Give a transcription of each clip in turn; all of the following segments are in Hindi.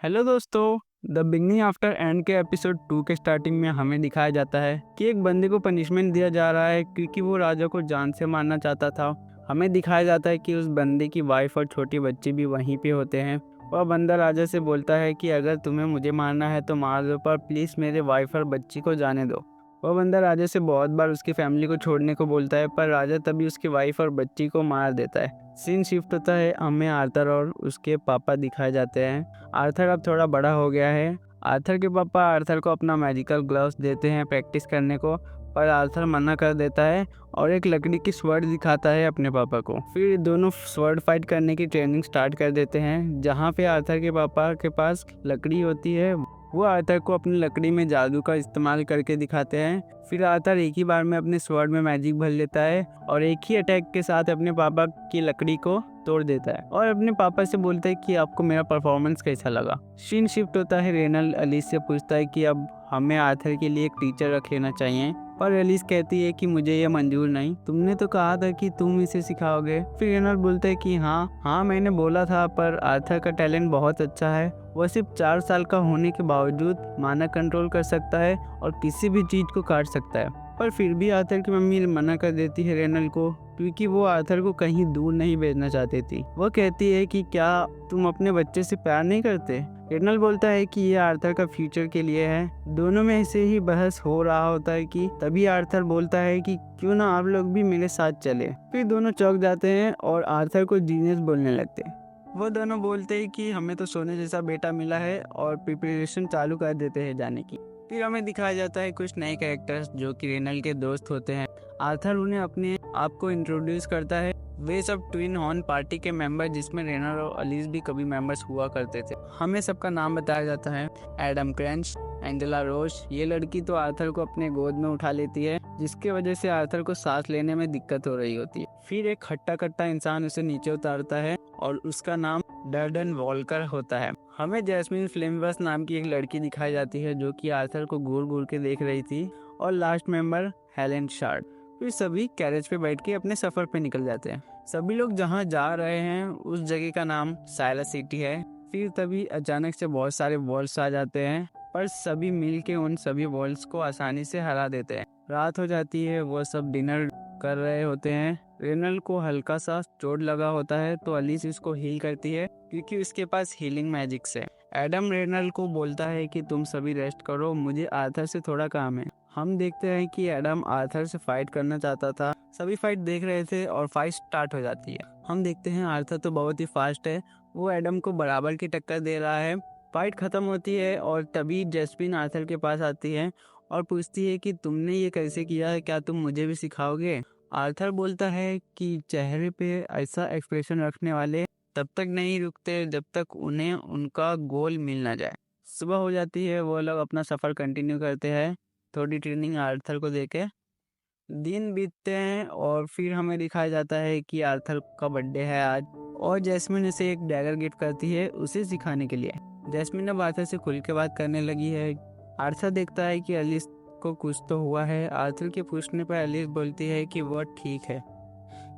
हेलो दोस्तों। द बिगनिंग आफ्टर एंड के एपिसोड 2 के स्टार्टिंग में हमें दिखाया जाता है कि एक बंदे को पनिशमेंट दिया जा रहा है क्योंकि वो राजा को जान से मारना चाहता था। हमें दिखाया जाता है कि उस बंदे की वाइफ और छोटी बच्ची भी वहीं पे होते हैं। वह बंदा राजा से बोलता है कि अगर तुम्हें मुझे मारना है तो मार दो, पर प्लीज़ मेरे वाइफ और बच्ची को जाने दो। वह बंदा राजा से बहुत बार उसकी फैमिली को छोड़ने को बोलता है, पर राजा तभी उसकी वाइफ और बच्ची को मार देता है। सीन शिफ्ट होता है, हमें आर्थर और उसके पापा दिखाए जाते हैं। आर्थर अब थोड़ा बड़ा हो गया है। आर्थर के पापा आर्थर को अपना मैजिकल ग्लव्स देते हैं प्रैक्टिस करने को, पर आर्थर मना कर देता है और एक लकड़ी की स्वॉर्ड दिखाता है अपने पापा को। फिर दोनों स्वॉर्ड फाइट करने की ट्रेनिंग स्टार्ट कर देते हैं। जहाँ पे आर्थर के पापा के पास लकड़ी होती है, वो आर्थर को अपनी लकड़ी में जादू का इस्तेमाल करके दिखाते हैं। फिर आर्थर एक ही बार में अपने स्वॉर्ड में मैजिक भर लेता है और एक ही अटैक के साथ अपने पापा की लकड़ी को तोड़ देता है और अपने पापा से बोलता है कि आपको मेरा परफॉर्मेंस कैसा लगा। सीन शिफ्ट होता है, रेनल एलिस से पूछता है कि अब हमें आर्थर के लिए एक टीचर रख लेना चाहिए, पर एलिस कहती है कि मुझे ये मंजूर नहीं, तुमने तो कहा था कि तुम इसे सिखाओगे। फिर रेनल बोलता है कि हाँ मैंने बोला था, पर आर्थर का टैलेंट बहुत अच्छा है। वह सिर्फ 4 साल का होने के बावजूद माना कंट्रोल कर सकता है और किसी भी चीज़ को काट सकता है। पर फिर भी आर्थर की मम्मी मना कर देती है रेनल को, क्योंकि वो आर्थर को कहीं दूर नहीं भेजना चाहती थी। वो कहती है कि क्या तुम अपने बच्चे से प्यार नहीं करते। रेनल बोलता है कि ये आर्थर का फ्यूचर के लिए है। दोनों में ऐसे ही बहस हो रहा होता है कि तभी आर्थर बोलता है कि क्यों ना आप लोग भी मेरे साथ चले। फिर दोनों चौंक जाते हैं और आर्थर को जीनियस बोलने लगते हैं। वो दोनों बोलते हैं कि हमें तो सोने जैसा बेटा मिला है और प्रिपरेशन चालू कर देते हैं जाने की। फिर हमें दिखाया जाता है कुछ नए कैरेक्टर्स जो कि रेनल के दोस्त होते हैं। आर्थर उन्हें अपने आप को इंट्रोड्यूस करता है। वे सब ट्विन हॉर्न पार्टी के मेंबर, जिसमें रेनल और एलिस भी कभी मेंबर्स हुआ करते थे। हमें सबका नाम बताया जाता है। एडम क्रंच, एंजेला रोज। ये लड़की तो आर्थर को अपने गोद में उठा लेती है, जिसके वजह से आर्थर को सांस लेने में दिक्कत हो रही होती है। फिर एक खट्टा खट्टा इंसान उसे नीचे उतारता है और उसका नाम डर्डन वॉल्कर होता है। हमें जैस्मिन फ्लेमवर्स नाम की एक लड़की दिखाई जाती है जो कि आर्थर को घूर घूर के देख रही थी। और लास्ट मेंबर हेलेन शार्ड। फिर सभी कैरेज पे बैठ के अपने सफर पे निकल जाते हैं। सभी लोग जहाँ जा रहे हैं उस जगह का नाम साइलस सिटी है। फिर तभी अचानक से बहुत सारे वॉल्स आ जाते हैं, पर सभी मिल के उन सभी वॉल्स को आसानी से हरा देते हैं। रात हो जाती है, वो सब डिनर कर रहे होते हैं। रेनल को हल्का सा चोट लगा होता है तो एलिस इसको हील करती है क्योंकि उसके पास हीलिंग मैजिक है। एडम रेनल को बोलता है कि तुम सभी रेस्ट करो, मुझे आर्थर से थोड़ा काम है। हम देखते हैं कि एडम आर्थर से फाइट करना चाहता था। सभी फाइट देख रहे थे और फाइट स्टार्ट हो जाती है। हम देखते हैं आर्थर तो बहुत ही फास्ट है, वो एडम को बराबर की टक्कर दे रहा है। फाइट खत्म होती है और तभी जैस्मिन आर्थर के पास आती है और पूछती है कि तुमने ये कैसे किया, क्या तुम मुझे भी सिखाओगे। आर्थर बोलता है कि चेहरे पे ऐसा एक्सप्रेशन रखने वाले तब तक नहीं रुकते जब तक उन्हें उनका गोल मिल ना जाए। सुबह हो जाती है, वो लोग अपना सफ़र कंटिन्यू करते हैं थोड़ी ट्रेनिंग आर्थर को देके। दिन बीतते हैं और फिर हमें दिखाया जाता है कि आर्थर का बर्थडे है आज और जैस्मिन उसे एक डैगर गिफ्ट करती है उसे सिखाने के लिए। जैस्मिन अब आर्थर से खुल के बात करने लगी है। आर्थर देखता है कि एलिस को कुछ तो हुआ है। आर्थर के पूछने पर एलिस बोलती है कि वो ठीक है।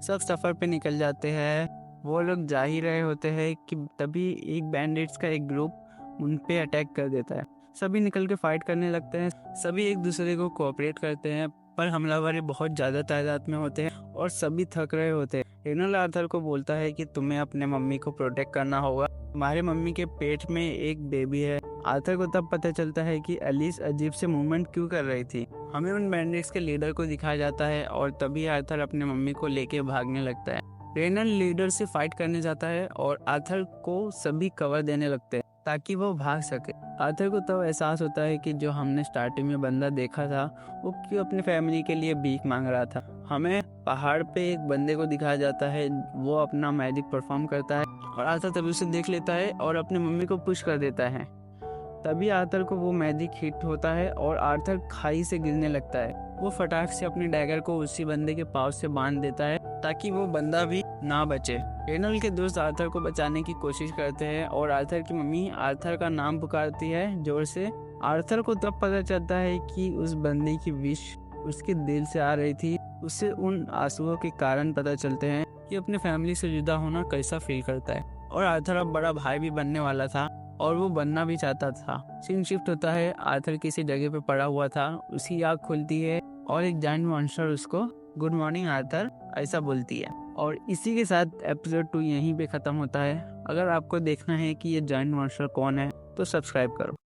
सब सफ़र पे निकल जाते हैं। वो लोग जा ही रहे होते हैं कि तभी एक बैंडिट्स का एक ग्रुप उन पे अटैक कर देता है। सभी निकल के फाइट करने लगते हैं। सभी एक दूसरे को कोऑपरेट करते हैं, पर हमलावर बहुत ज़्यादा तादाद में होते हैं और सभी थक रहे होते हैं। रेनल आर्थर को बोलता है कि तुम्हें अपने मम्मी को प्रोटेक्ट करना होगा, तुम्हारे मम्मी के पेट में एक बेबी है। आर्थर को तब पता चलता है कि एलिस अजीब से मूवमेंट क्यों कर रही थी। हमें उन बैंडिट्स के लीडर को दिखाया जाता है और तभी आर्थर अपने मम्मी को लेके भागने लगता है। रेनल लीडर से फाइट करने जाता है और आर्थर को सभी कवर देने लगते हैं ताकि वो भाग सके। आर्थर को तब एहसास होता है कि जो हमने स्टार्टिंग में बंदा देखा था वो क्यों अपनी फैमिली के लिए भीख मांग रहा था। हमें पहाड़ पे एक बंदे को दिखाया जाता है, वो अपना मैजिक परफॉर्म करता है और आर्थर तभी उसे देख लेता है और अपनी मम्मी को पुश कर देता है। तभी आर्थर को वो मैजिक हिट होता है और आर्थर खाई से गिरने लगता है। वो फटाक से अपनी डैगर को उसी बंदे के पाँव से बांध देता है ताकि वो बंदा भी ना बचे। रेनल के दोस्त आर्थर को बचाने की कोशिश करते हैं और आर्थर की मम्मी आर्थर का नाम पुकारती है जोर से। आर्थर को तब पता चलता है कि उस बंदे की विश उसके दिल से आ रही थी। उसे उन आंसुओं के कारण पता चलते हैं कि अपने फैमिली से जुदा होना कैसा फील करता है। और आर्थर अब बड़ा भाई भी बनने वाला था और वो बनना भी चाहता था। सीन शिफ्ट होता है, आर्थर किसी जगह पे पड़ा हुआ था, उसकी आँख खुलती है और एक जायंट मॉन्स्टर उसको गुड मॉर्निंग आर्थर ऐसा बोलती है। और इसी के साथ एपिसोड 2 यहीं पे ख़त्म होता है। अगर आपको देखना है कि ये जायंट मॉन्स्टर कौन है तो सब्सक्राइब करो।